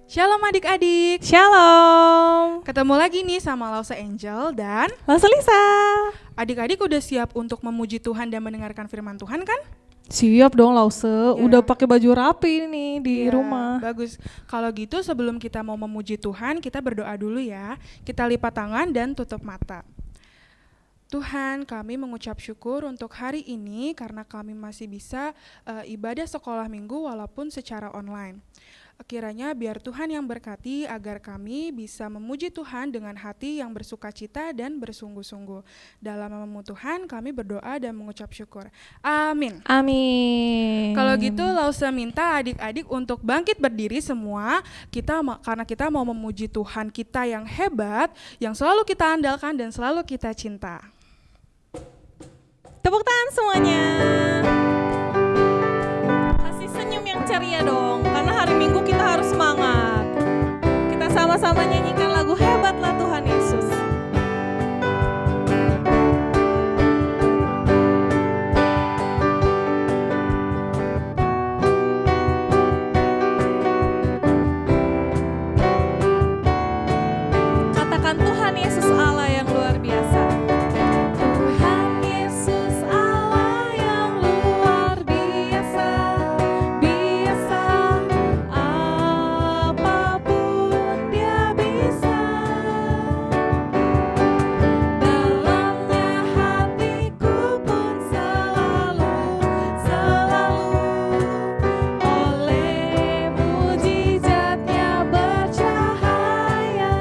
Shalom adik-adik. Shalom. Ketemu lagi nih sama Lause Angel dan Lause Lisa. adik-adik udah siap untuk memuji Tuhan dan mendengarkan firman Tuhan kan? Siap dong Lause, Ya. udah pakai baju rapi nih di Ya, rumah. Bagus. Kalau gitu sebelum kita mau memuji Tuhan, kita berdoa dulu ya. Kita lipat tangan dan tutup mata. Tuhan, kami mengucap syukur untuk hari ini karena kami masih bisa ibadah sekolah minggu walaupun secara online. Kiranya biar Tuhan yang berkati agar kami bisa memuji Tuhan dengan hati yang bersukacita dan bersungguh-sungguh. Dalam namamu Tuhan kami berdoa dan mengucap syukur. Amin. Amin. Kalau gitu Lause minta adik-adik untuk bangkit berdiri semua. Karena kita mau memuji Tuhan kita yang hebat, yang selalu kita andalkan dan selalu kita cinta. Tepuk tangan semuanya. Kasih senyum yang ceria dong, karena hari Minggu kita harus semangat. Kita sama-sama nyanyikan lagu Hebatlah Tuhan Yesus. Katakan Tuhan Yesus Allah yang luar biasa. Tuhan Yesus Allah yang luar biasa, biasa apapun Dia bisa. Dalamnya hatiku pun selalu oleh mujizatnya bercahaya.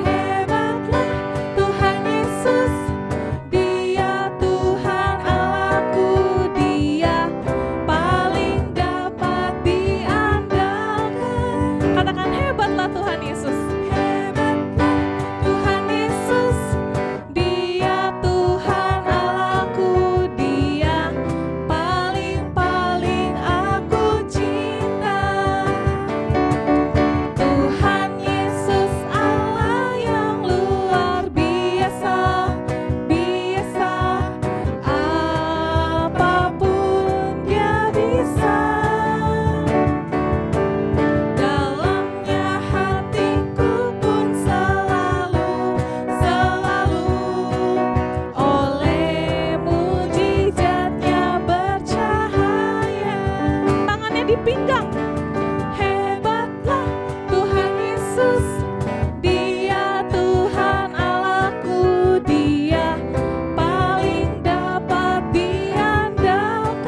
Hebatlah Tuhan Yesus, Dia Tuhan Allahku, Dia paling dapat diandalkan. Katakan hebatlah Tuhan Yesus. Hebatlah Tuhan Yesus, Dia Tuhan Allahku, Dia paling aku cinta. Tuhan Yesus Allah yang luar biasa, biasa apapun Dia bisa. Dalamnya hatiku pun selalu oleh mujizatnya bercahaya. Tangannya di pinggang. Hebatlah Tuhan Yesus, Dia Tuhan Allahku, Dia paling dapat diandalkan.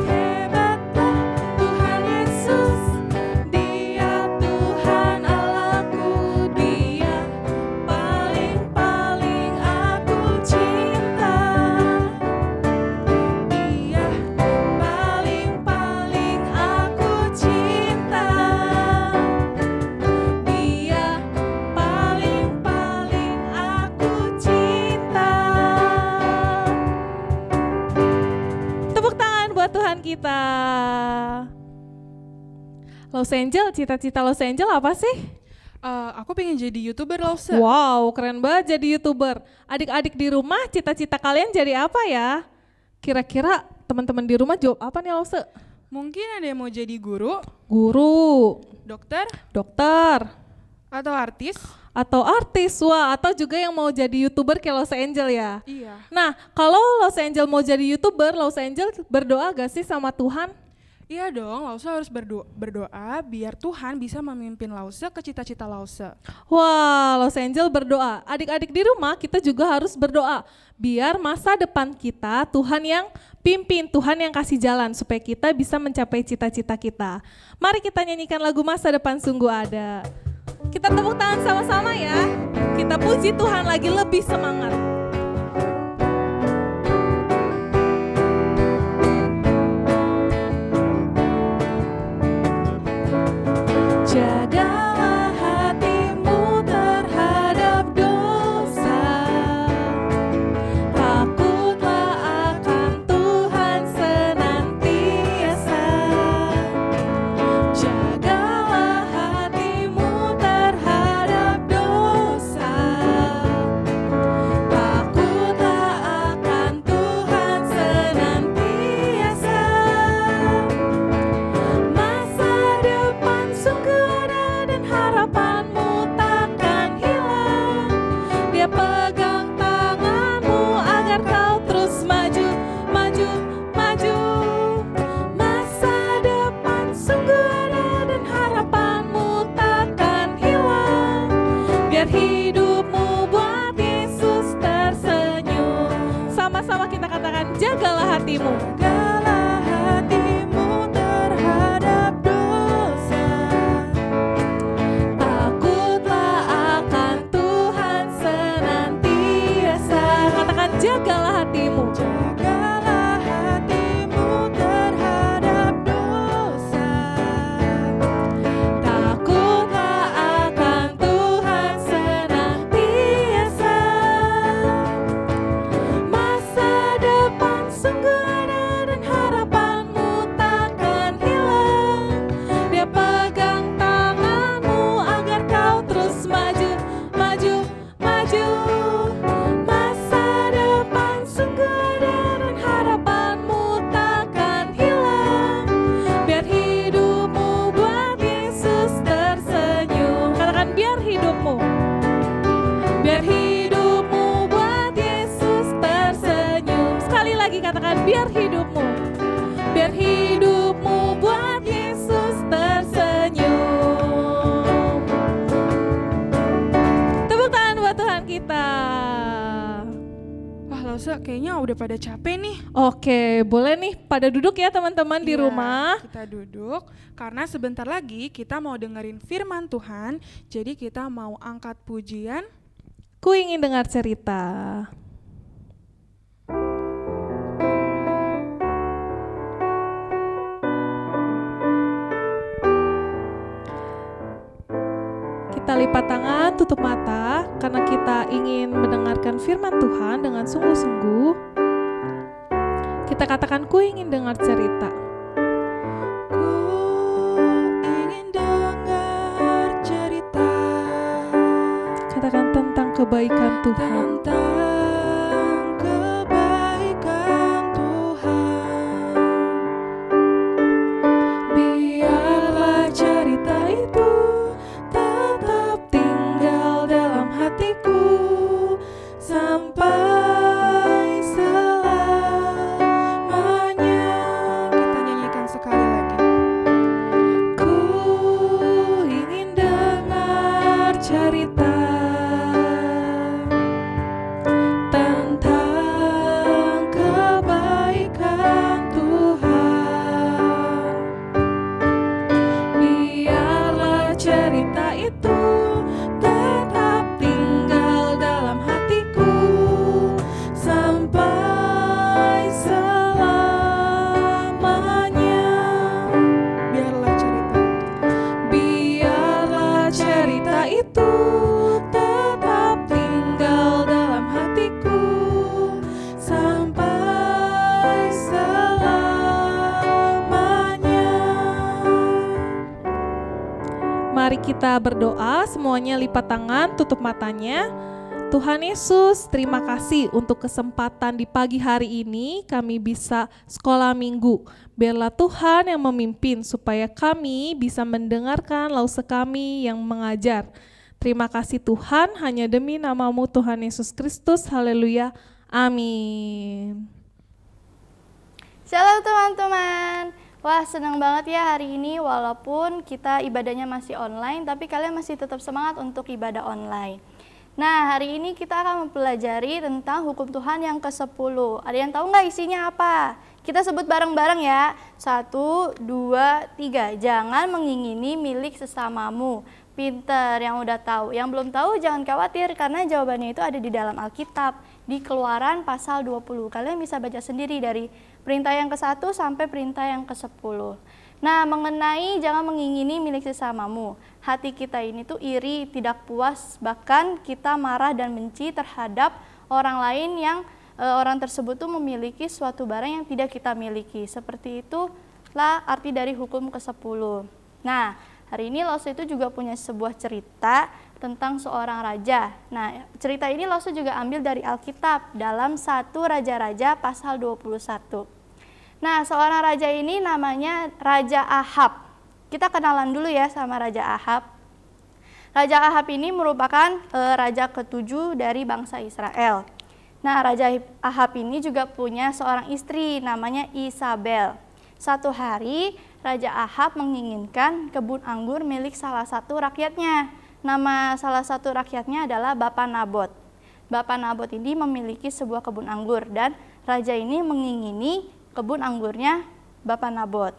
Hebatlah Tuhan Yesus, Dia Tuhan Allahku, Dia paling aku cinta. Dia paling aku cinta. Dia paling aku cinta. Tepuk tangan buat Tuhan kita. Lause Angel, cita-cita Lause Angel apa sih? Aku pengen jadi YouTuber Lause. Wow, keren banget jadi YouTuber. Adik-adik di rumah, cita-cita kalian jadi apa ya? Kira-kira teman-teman di rumah jawab apa nih Lause? Mungkin ada yang mau jadi guru, Guru, dokter, dokter, atau artis. atau artis, wah, atau juga yang mau jadi YouTuber kayak Lause Angel ya. Iya. Nah, kalau Lause Angel mau jadi YouTuber, Lause Angel berdoa gak sih sama Tuhan? Iya dong, Lause harus berdoa biar Tuhan bisa memimpin Lause ke cita-cita Lause. Wah, Lause Angel berdoa. Adik-adik di rumah kita juga harus berdoa. Biar masa depan kita Tuhan yang pimpin, Tuhan yang kasih jalan supaya kita bisa mencapai cita-cita kita. Mari kita nyanyikan lagu Masa Depan Sungguh Ada. Kita tepuk tangan sama-sama ya. Kita puji Tuhan lagi lebih semangat. Jagalah hatimu terhadap dosa. Takutlah akan Tuhan senantiasa. Jagalah hatimu terhadap dosa. hidupmu buat Yesus tersenyum. Tepuk tangan buat Tuhan kita. Wah Lause, kayaknya udah pada capek nih. Oke, boleh nih pada duduk ya teman-teman di Iya, rumah. kita duduk karena sebentar lagi kita mau dengerin firman Tuhan. Jadi kita mau angkat pujian. Ku ingin dengar cerita. Kita lipat tangan, tutup mata, karena kita ingin mendengarkan firman Tuhan dengan sungguh-sungguh. Kita katakan, ku ingin dengar cerita. Ku ingin dengar cerita Katakan tentang kebaikan Tuhan. tentang kebaikan Tuhan. Biarlah cerita itu tetap tinggal dalam hatiku sampai selamanya. Kita nyanyikan sekali lagi. Ku ingin dengar cerita tentang kebaikan Tuhan. Biarlah cerita itu tetap tinggal dalam hatiku sampai selamanya. Biarlah cerita itu tetap tinggal dalam hatiku sampai selamanya. Mari kita berdoa, semuanya lipat tangan, tutup matanya. Tuhan Yesus, terima kasih untuk kesempatan di pagi hari ini kami bisa sekolah minggu. Biarlah Tuhan yang memimpin supaya kami bisa mendengarkan Lause kami yang mengajar. Terima kasih Tuhan, hanya demi nama-Mu Tuhan Yesus Kristus. Haleluya. Amin. Shalom teman-teman. Wah, senang banget ya hari ini walaupun kita ibadahnya masih online, tapi kalian masih tetap semangat untuk ibadah online. Nah, hari ini kita akan mempelajari tentang hukum Tuhan yang ke-10. Ada yang tahu nggak isinya apa? Kita sebut bareng-bareng ya. 1, 2, 3. Jangan mengingini milik sesamamu. Pinter yang udah tahu. Yang belum tahu jangan khawatir karena jawabannya itu ada di dalam Alkitab. Di Keluaran pasal 20. Kalian bisa baca sendiri dari perintah yang ke-1 sampai perintah yang ke-10. Nah, mengenai jangan mengingini milik sesamamu. Hati kita ini tuh iri, tidak puas, bahkan kita marah dan benci terhadap orang lain yang orang tersebut tuh memiliki suatu barang yang tidak kita miliki. Seperti itulah arti dari hukum ke-10. Nah, hari ini Lause itu juga punya sebuah cerita tentang seorang raja. Nah, cerita ini Lause juga ambil dari Alkitab dalam 1 Raja-Raja pasal 21. Nah, seorang raja ini namanya Raja Ahab. Kita kenalan dulu ya sama Raja Ahab. Raja Ahab ini merupakan raja ke-7 dari bangsa Israel. Nah, Raja Ahab ini juga punya seorang istri namanya Isabel. Satu hari, Raja Ahab menginginkan kebun anggur milik salah satu rakyatnya. Nama salah satu rakyatnya adalah Bapak Nabot. Bapak Nabot ini memiliki sebuah kebun anggur dan raja ini mengingini kebun anggurnya Bapak Nabot.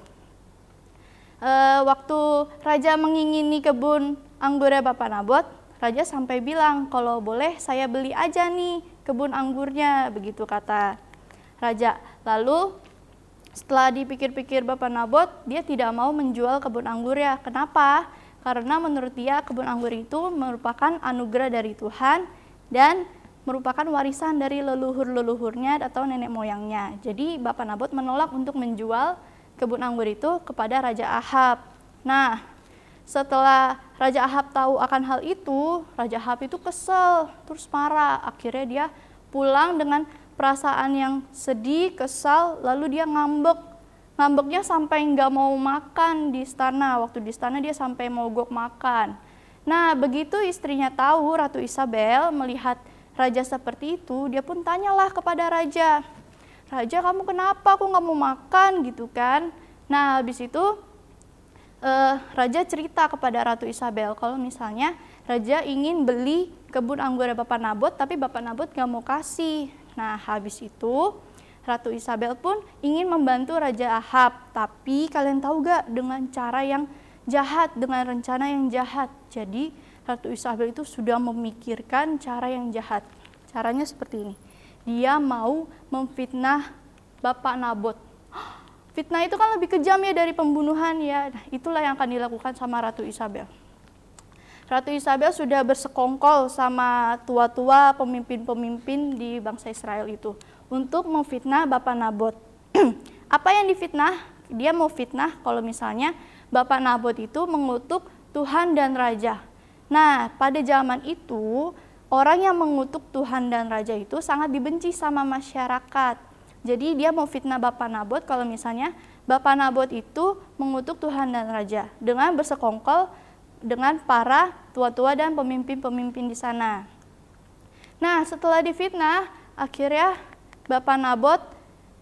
Waktu raja mengingini kebun anggurnya Bapak Nabot, raja sampai bilang, kalau boleh saya beli aja nih kebun anggurnya, begitu kata raja. Lalu setelah dipikir-pikir Bapak Nabot, dia tidak mau menjual kebun anggurnya. Kenapa? Karena menurut dia kebun anggur itu merupakan anugerah dari Tuhan dan merupakan warisan dari leluhur-leluhurnya atau nenek moyangnya. Jadi Bapak Nabot menolak untuk menjual kebun anggur itu kepada Raja Ahab. Nah, setelah Raja Ahab tahu akan hal itu, Raja Ahab itu kesel, terus marah. Akhirnya dia pulang dengan perasaan yang sedih, kesal, lalu dia ngambek. Ngambeknya sampai nggak mau makan di istana. Waktu di istana dia sampai mogok makan. Nah, begitu istrinya tahu, Ratu Isabel melihat raja seperti itu, dia pun tanyalah kepada raja. "Raja, kamu kenapa? Aku nggak mau makan," gitu kan. Nah, habis itu Raja cerita kepada Ratu Isabel kalau misalnya Raja ingin beli kebun anggur Bapak Nabot, tapi Bapak Nabot nggak mau kasih. Nah, habis itu Ratu Isabel pun ingin membantu Raja Ahab, tapi kalian tahu gak, dengan cara yang jahat, dengan rencana yang jahat. Jadi Ratu Isabel itu sudah memikirkan cara yang jahat. Caranya seperti ini. Dia mau memfitnah Bapak Nabot. Fitnah itu kan lebih kejam ya dari pembunuhan ya. Nah, itulah yang akan dilakukan sama Ratu Isabel. Ratu Isabel sudah bersekongkol sama tua-tua pemimpin-pemimpin di bangsa Israel itu untuk memfitnah Bapak Nabot. Apa yang difitnah? Dia mau fitnah kalau misalnya Bapak Nabot itu mengutuk Tuhan dan Raja. Nah, pada zaman itu orang yang mengutuk Tuhan dan Raja itu sangat dibenci sama masyarakat. Jadi dia mau fitnah Bapak Nabot kalau misalnya Bapak Nabot itu mengutuk Tuhan dan Raja dengan bersekongkol dengan para tua-tua dan pemimpin-pemimpin di sana. Nah, setelah difitnah, akhirnya Bapak Nabot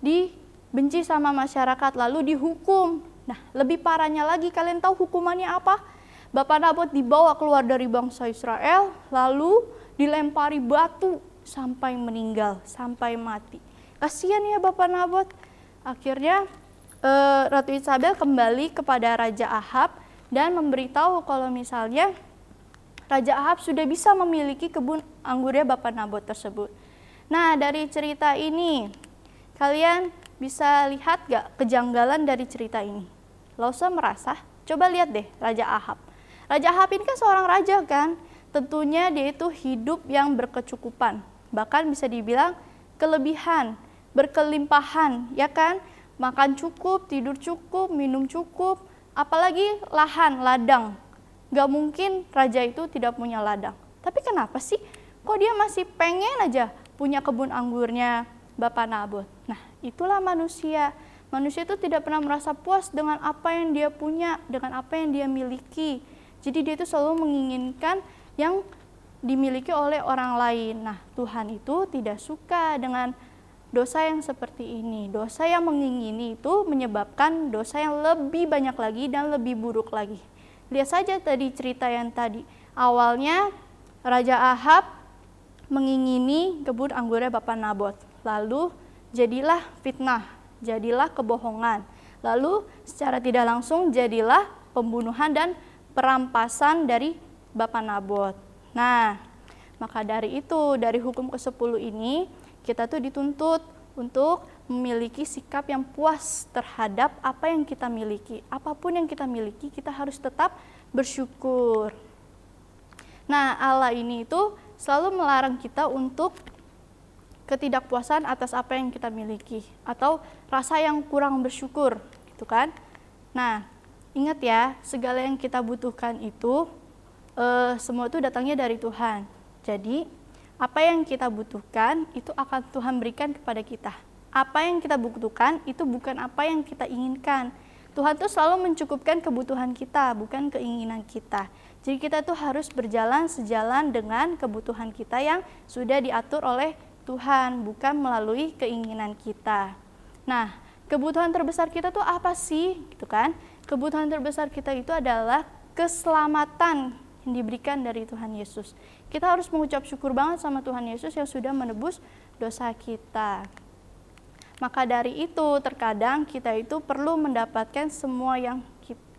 dibenci sama masyarakat lalu dihukum. Nah, lebih parahnya lagi, kalian tahu hukumannya apa? Bapak Nabot dibawa keluar dari bangsa Israel lalu dilempari batu sampai meninggal, sampai mati. Kasihan ya Bapak Nabot. Akhirnya Ratu Isabel kembali kepada Raja Ahab dan memberitahu kalau misalnya Raja Ahab sudah bisa memiliki kebun anggurnya Bapak Nabot tersebut. Nah, dari cerita ini kalian bisa lihat gak kejanggalan dari cerita ini? Lo usah merasa, coba lihat deh Raja Ahab. Raja Ahab ini kan seorang raja kan, tentunya dia itu hidup yang berkecukupan, bahkan bisa dibilang kelebihan, berkelimpahan, ya kan? Makan cukup, tidur cukup, minum cukup, apalagi lahan, ladang. Gak mungkin raja itu tidak punya ladang. Tapi kenapa sih? Kok dia masih pengen aja punya kebun anggurnya Bapak Nabot? Nah, itulah manusia. Manusia itu tidak pernah merasa puas dengan apa yang dia punya, dengan apa yang dia miliki. Jadi dia itu selalu menginginkan yang dimiliki oleh orang lain. Nah, Tuhan itu tidak suka dengan dosa yang seperti ini. Dosa yang mengingini itu menyebabkan dosa yang lebih banyak lagi dan lebih buruk lagi. Lihat saja tadi cerita yang tadi. Awalnya Raja Ahab mengingini kebun anggurnya Bapak Nabot. Lalu jadilah fitnah, jadilah kebohongan. Lalu secara tidak langsung jadilah pembunuhan dan perampasan dari Bapak Nabot. Nah, maka dari itu, dari hukum ke-10 ini, kita tuh dituntut untuk memiliki sikap yang puas terhadap apa yang kita miliki. Apapun yang kita miliki, kita harus tetap bersyukur. Nah, Allah ini itu selalu melarang kita untuk ketidakpuasan atas apa yang kita miliki atau rasa yang kurang bersyukur, gitu kan? Nah, ingat ya, segala yang kita butuhkan itu semua itu datangnya dari Tuhan. Jadi, apa yang kita butuhkan itu akan Tuhan berikan kepada kita. Apa yang kita butuhkan itu bukan apa yang kita inginkan. Tuhan tuh selalu mencukupkan kebutuhan kita, bukan keinginan kita. Jadi kita tuh harus berjalan sejalan dengan kebutuhan kita yang sudah diatur oleh Tuhan, bukan melalui keinginan kita. Nah, kebutuhan terbesar kita tuh apa sih? Gitu kan? Kebutuhan terbesar kita itu adalah keselamatan yang diberikan dari Tuhan Yesus. Kita harus mengucap syukur banget sama Tuhan Yesus yang sudah menebus dosa kita. Maka dari itu terkadang kita itu perlu mendapatkan semua yang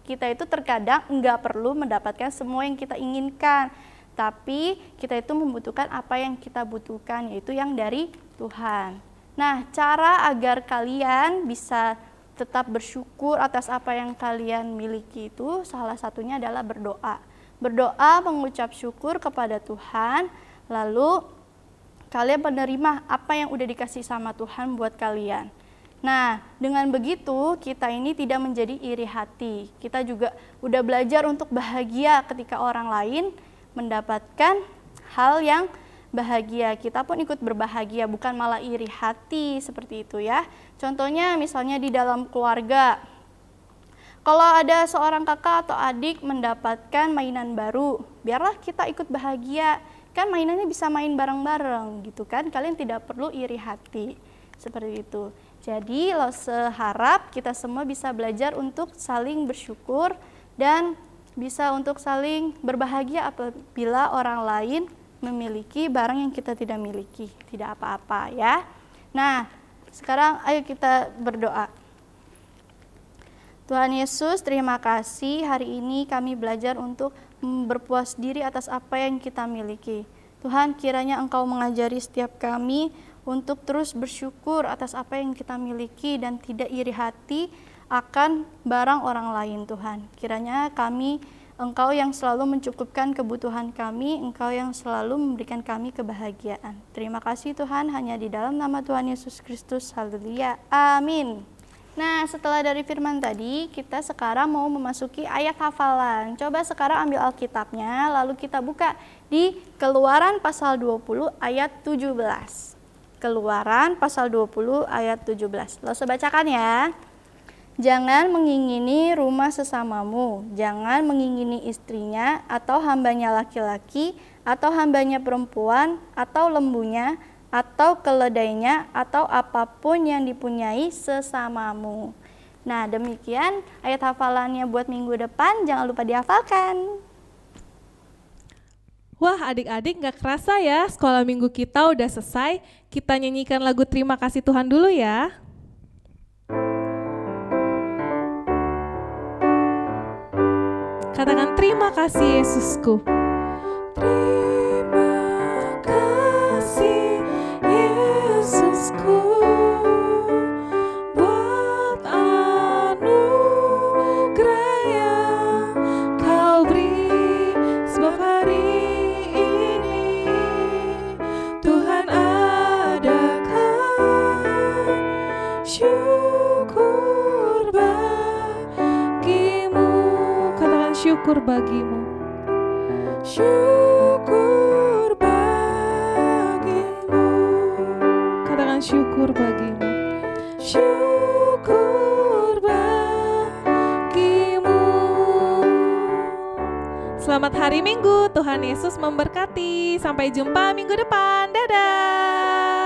kita itu terkadang enggak perlu mendapatkan semua yang kita inginkan. Tapi kita itu membutuhkan apa yang kita butuhkan, yaitu yang dari Tuhan. Nah, cara agar kalian bisa tetap bersyukur atas apa yang kalian miliki itu salah satunya adalah berdoa. Berdoa mengucap syukur kepada Tuhan, lalu kalian menerima apa yang udah dikasih sama Tuhan buat kalian. Nah, dengan begitu kita ini tidak menjadi iri hati. Kita juga udah belajar untuk bahagia ketika orang lain mendapatkan hal yang bahagia. Kita pun ikut berbahagia, bukan malah iri hati seperti itu ya. Contohnya misalnya di dalam keluarga. Kalau ada seorang kakak atau adik mendapatkan mainan baru, biarlah kita ikut bahagia. Kan mainannya bisa main bareng-bareng gitu kan, kalian tidak perlu iri hati. Seperti itu. Jadi seharap kita semua bisa belajar untuk saling bersyukur dan bisa untuk saling berbahagia apabila orang lain memiliki barang yang kita tidak miliki. Tidak apa-apa ya. Nah, sekarang ayo kita berdoa. Tuhan Yesus, terima kasih hari ini kami belajar untuk berpuas diri atas apa yang kita miliki. Tuhan, kiranya Engkau mengajari setiap kami untuk terus bersyukur atas apa yang kita miliki dan tidak iri hati akan barang orang lain, Tuhan. Kiranya Engkau yang selalu mencukupkan kebutuhan kami, Engkau yang selalu memberikan kami kebahagiaan. Terima kasih Tuhan, hanya di dalam nama Tuhan Yesus Kristus. Haleluya. Amin. Nah, setelah dari firman tadi, kita sekarang mau memasuki ayat hafalan. Coba sekarang ambil Alkitabnya, lalu kita buka di Keluaran pasal 20 ayat 17. Keluaran pasal 20 ayat 17. Lalu saya bacakan ya. Jangan mengingini rumah sesamamu, jangan mengingini istrinya, atau hambanya laki-laki, atau hambanya perempuan, atau lembunya, atau keledainya, atau apapun yang dipunyai sesamamu. Nah, demikian ayat hafalannya buat minggu depan, jangan lupa dihafalkan. Wah, adik-adik gak kerasa ya, sekolah minggu kita udah selesai. Kita nyanyikan lagu Terima Kasih Tuhan dulu ya. Katakan terima kasih Yesusku. Terima kasih Yesusku buat anugerah yang Kau beri, sebab hari ini Tuhan adakan syukur bagimu. Katakan syukur bagimu. Syukur bagimu. Katakan syukur bagimu. Syukur bagimu. Selamat hari Minggu, Tuhan Yesus memberkati. Sampai jumpa minggu depan. Dadah.